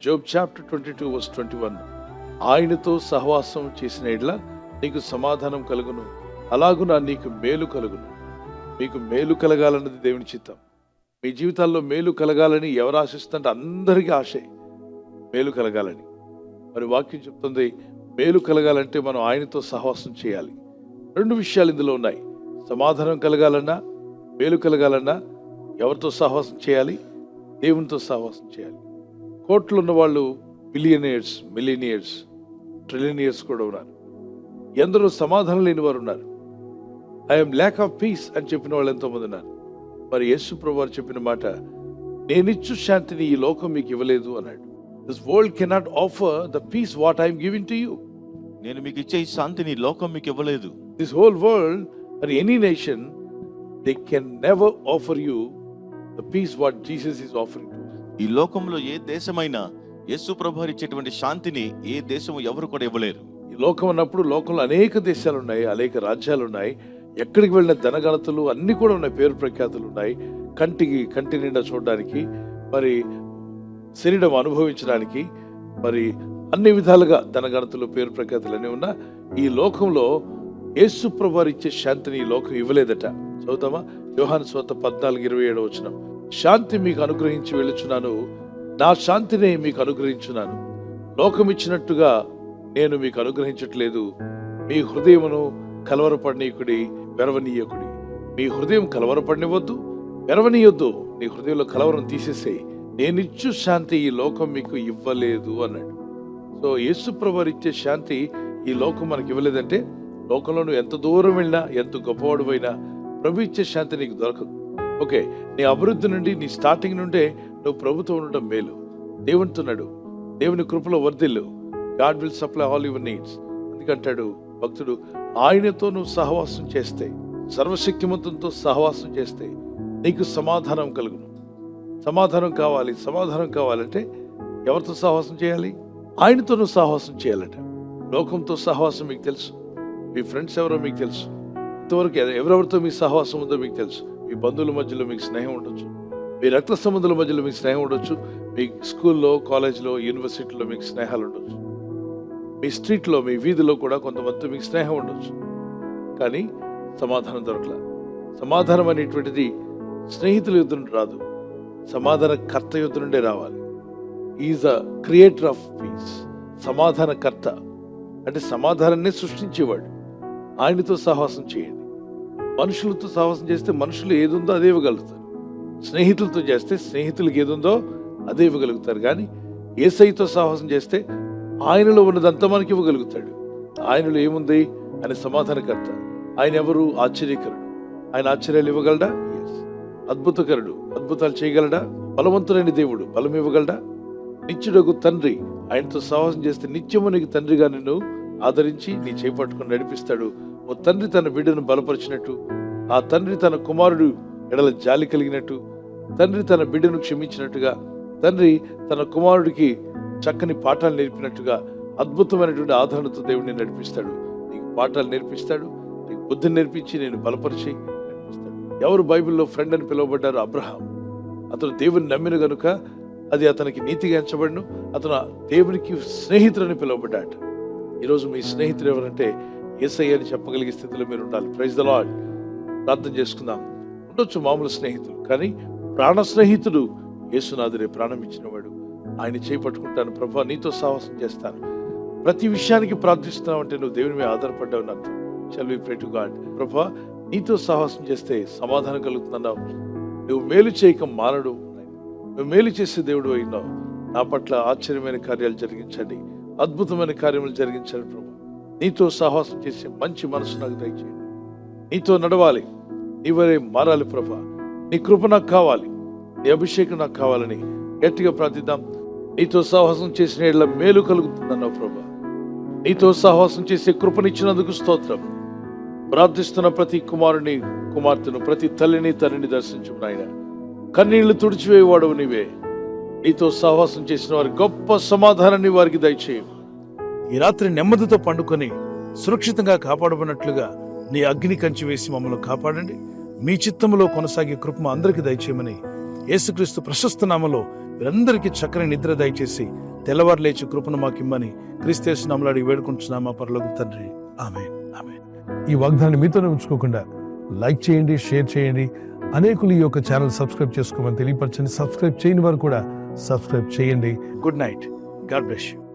Job chapter 22:21 ఆయనతో సహవాసం చేసిన ఎడ్ల నీకు సమాధానం కలుగును, అలాగున నీకు మేలు కలుగును. మీకు మేలు కలగాలన్నది దేవుని చిత్తం. మీ జీవితాల్లో మేలు కలగాలని ఎవరు ఆశిస్తుంటే అందరికీ ఆశే మేలు కలగాలని. మరి వాక్యం చెప్తుంది, మేలు కలగాలంటే మనం ఆయనతో సహవాసం చేయాలి. రెండు విషయాలు ఇందులో ఉన్నాయి. సమాధానం కలగాలన్నా, మేలు కలగాలన్నా ఎవరితో సహవాసం చేయాలి? దేవునితో సహవాసం చేయాలి. కోట్లు ఉన్న వాళ్ళు బిలియనియర్స్, మిలియనియర్స్, ట్రిలియనియర్స్ కూడా ఉన్నారు. ఎందరో సమాధానం లేని వారు ఉన్నారు. ఐఎమ్ ల్యాక్ ఆఫ్ పీస్ అని చెప్పిన వాళ్ళు ఎంతోమంది ఉన్నారు. మరి యేసు ప్రభువు వారు చెప్పిన మాట, నేనిచ్చు శాంతిని ఈ లోకం మీకు ఇవ్వలేదు అన్నాడు. This world cannot offer the peace what I'm giving to you. నేను మీకు ఇచ్చే ఈ శాంతిని లోకం మీకు ఇవ్వలేదు. This whole world or any nation, they can never offer you the peace what Jesus is offering to us. ఈ లోకంలో ఏ దేశమైనా యేసు ప్రభువు ఇచ్చేటువంటి శాంతిని ఏ దేశము ఎవరు కూడా ఇవ్వలేరు. ఈ లోకం అన్నప్పుడు లోకంలో అనేక దేశాలు ఉన్నాయి, అనేక రాజ్యాలు ఉన్నాయి. ఎక్కడికి వెళ్ళిన ధనగణతలు అన్ని కూడా ఉన్నాయి, పేరు ప్రఖ్యాతులు ఉన్నాయి. కంటి నిండా చూడడానికి, మరి శరీరం అనుభవించడానికి, మరి అన్ని విధాలుగా ధనగణతలు పేరు ప్రఖ్యాతులు అన్నీ ఉన్నా ఈ లోకంలో యేసు ప్రభువు ఇచ్చే శాంతిని ఈ లోకం ఇవ్వలేదట. చదువుతామా? యోహాను సువార్త 14:27 శాంతి మీకు అనుగ్రహించి వెళ్ళుచున్నాను, నా శాంతిని మీకు అనుగ్రహించున్నాను. లోకం ఇచ్చినట్టుగా నేను మీకు అనుగ్రహించట్లేదు. మీ హృదయమును కలవరపడనీయకుడి, వెరవనీయకుడి. మీ హృదయం కలవరపడనివద్దు, వెరవనీయొద్దు. నీ హృదయంలో కలవరం తీసేసేయి. నేనిచ్చు శాంతి ఈ లోకం మీకు ఇవ్వలేదు అన్నాడు. సో యేసు ప్రభువు ఇచ్చే శాంతి ఈ లోకం మనకి ఇవ్వలేదంటే, లోకంలో నువ్వు ఎంత దూరం వెళ్ళినా, ఎంత గొప్పవాడువైనా ప్రభు ఇచ్చే శాంతి నీకు దొరకదు. ఓకే, నీ అభివృద్ధి నుండి, నీ స్టార్టింగ్ నుండే నువ్వు ప్రభుతో ఉండటం మేలు. దేవునితో నడు, దేవుని కృపలో వర్ధిల్లు. God will supply all your needs. అందుకంటాడు భక్తుడు, ఆయనతో నువ్వు సహవాసం చేస్తే, సర్వశక్తిమంతునితో సహవాసం చేస్తే నీకు సమాధానం కలుగును. సమాధానం కావాలంటే ఎవరితో సహవాసం చేయాలి? ఆయనతో నువ్వు సహవాసం చేయాలట. లోకంతో సహవాసం మీకు తెలుసు, మీ ఫ్రెండ్స్ ఎవరో మీకు తెలుసు, ఇంతవరకు ఎవరెవరితో మీ సహవాసం ఉందో మీకు తెలుసు. మీ బంధువుల మధ్యలో మీకు స్నేహం ఉండొచ్చు, మీ రక్త సంబంధుల మధ్యలో మీకు స్నేహం ఉండొచ్చు, మీ స్కూల్లో, కాలేజ్లో, యూనివర్సిటీలో మీకు స్నేహాలు ఉండొచ్చు, మీ స్ట్రీట్లో, మీ వీధిలో కూడా కొంతమంది మీకు స్నేహం ఉండొచ్చు. కానీ సమాధానం దొరకల. సమాధానం అనేటువంటిది స్నేహితుల యుద్ధ నుండి రాదు, సమాధాన కర్త యుద్ధ నుండే రావాలి. Is a creator of piece. సమాధాన కర్త అంటే సమాధానాన్ని సృష్టించేవాడు. ఆయనతో సహవాసం చేయండి. మనుషులతో సహవాసం చేస్తే మనుషులు ఏదుందో అదే ఇవ్వగలుగుతారు. స్నేహితులతో చేస్తే స్నేహితులకు ఏదుందో అదే ఇవ్వగలుగుతారు. కానీ యేసయ్యతో సహవాసం చేస్తే ఆయనలో ఉన్నదంతా మనకి ఇవ్వగలుగుతాడు. ఆయనలో ఏముంది? ఆయన సమాధానకర్త. ఆయన ఎవరు? ఆశ్చర్యకరుడు. ఆయన ఆశ్చర్యాలు ఇవ్వగలడా? ఎస్. అద్భుతకరుడు, అద్భుతాలు చేయగలడా? బలవంతుడైన దేవుడు, బలం ఇవ్వగలడా? నిత్యుడగు తండ్రి. ఆయనతో సహవాసం చేస్తే నిత్యము నీకు తండ్రిగా నిన్ను ఆదరించి నీ చేపట్టుకుని నడిపిస్తాడు. ఓ తండ్రి తన బిడ్డను బలపరిచినట్టు, ఆ తండ్రి తన కుమారుడు ఎడల జాలి కలిగినట్టు, తండ్రి తన బిడ్డను క్షమించినట్టుగా, తండ్రి తన కుమారుడికి చక్కని పాఠాలు నేర్పినట్టుగా అద్భుతమైనటువంటి ఆదరణతో దేవుడిని నడిపిస్తాడు. నీకు పాఠాలు నేర్పిస్తాడు, నీకు బుద్ధిని నేర్పించి నేను బలపరిచి నడిపిస్తాడు. ఎవరు బైబిల్లో ఫ్రెండ్ అని పిలువబడ్డారు? అబ్రహాం. అతను దేవుని నమ్మిన గనుక అది అతనికి నీతిగా ఎంచబడును. అతను దేవునికి స్నేహితుడని పిలువబడ్డాడు. ఈరోజు మీ స్నేహితుడు ఎవరంటే యేసయ్య అని చెప్పగలిగే స్థితిలో మీరు ఉండాలి. Praise the Lord. ప్రార్థన చేసుకుందాం. ఉండొచ్చు మామూలు స్నేహితులు, కానీ ప్రాణ స్నేహితుడు యేసునాథుడే. ప్రాణం ఇచ్చినవాడు. ఆయన చేపట్టుకుంటాను, ప్రభా నీతో సహవాసం చేస్తాను. ప్రతి విషయానికి ప్రార్థిస్తున్నావు అంటే నువ్వు దేవుని మీద ఆధారపడ్డావు అని అర్థం. Shall we pray to God. ప్రభా నీతో సహవాసం చేస్తే సమాధానం కలుగుతున్నావు. నువ్వు మేలు చేయక మానడు, నువ్వు మేలు చేసే దేవుడు అయినావు. నా పట్ల ఆశ్చర్యమైన కార్యాలు జరిగించండి, అద్భుతమైన కార్యములు జరిగించండి ప్రభు. నీతో సహవాసం చేసే మంచి మనసు నాకు దయచేయండి. నీతో నడవాలి, నీవరే మారాలి ప్రభా. నీ కృప నాకు కావాలి, నీ అభిషేకం నాకు కావాలని గట్టిగా ప్రార్థిద్దాం. నీతో సహవాసం చేసిన ఎడల మేలు కలుగుతుందన్నావు ప్రభా. నీతో సహవాసం చేసే కృపనిచ్చినందుకు స్తోత్రం. ప్రార్థిస్తున్న ప్రతి కుమారుని, కుమార్తెను, ప్రతి తల్లిని, తండ్రిని దర్శించు నాయన. కన్నీళ్లు తుడిచివేవాడవు నీవే. నీతో సహవాసం చేసిన వారి గొప్ప సమాధానాన్ని వారికి దయచేయు. ఈ రాత్రి నెమ్మదితో పండుకొని సురక్షితంగా కాపాడబడినట్లుగా నీ అగ్ని కంచి వేసి మమ్మల్ని కాపాడండి. మీ చిత్తములో కొనసాగే కృప అందరికీ దయచేయమని యేసుక్రీస్తు ప్రశస్త నామములో వీరందరికీ చక్కని నిద్ర దయచేసి తెల్లవారు లేచి కృపను మాకు ఇమ్మని క్రీస్తు నామములో అడిగి వేడుకుంటున్నాం మా పరలోక తండ్రి. ఆమేన్. ఆమేన్. ఈ వాగ్దానాన్ని మీతోనే ఉంచుకోకుండా లైక్ చేయండి, షేర్ చేయండి. అనేకులు ఈ యొక్క ఛానల్ సబ్స్క్రైబ్ చేసుకోమని తెలియపరచండి. సబ్స్క్రైబ్ చేయని వారు కూడా సబ్స్క్రైబ్ చేయండి. Good night. God bless you.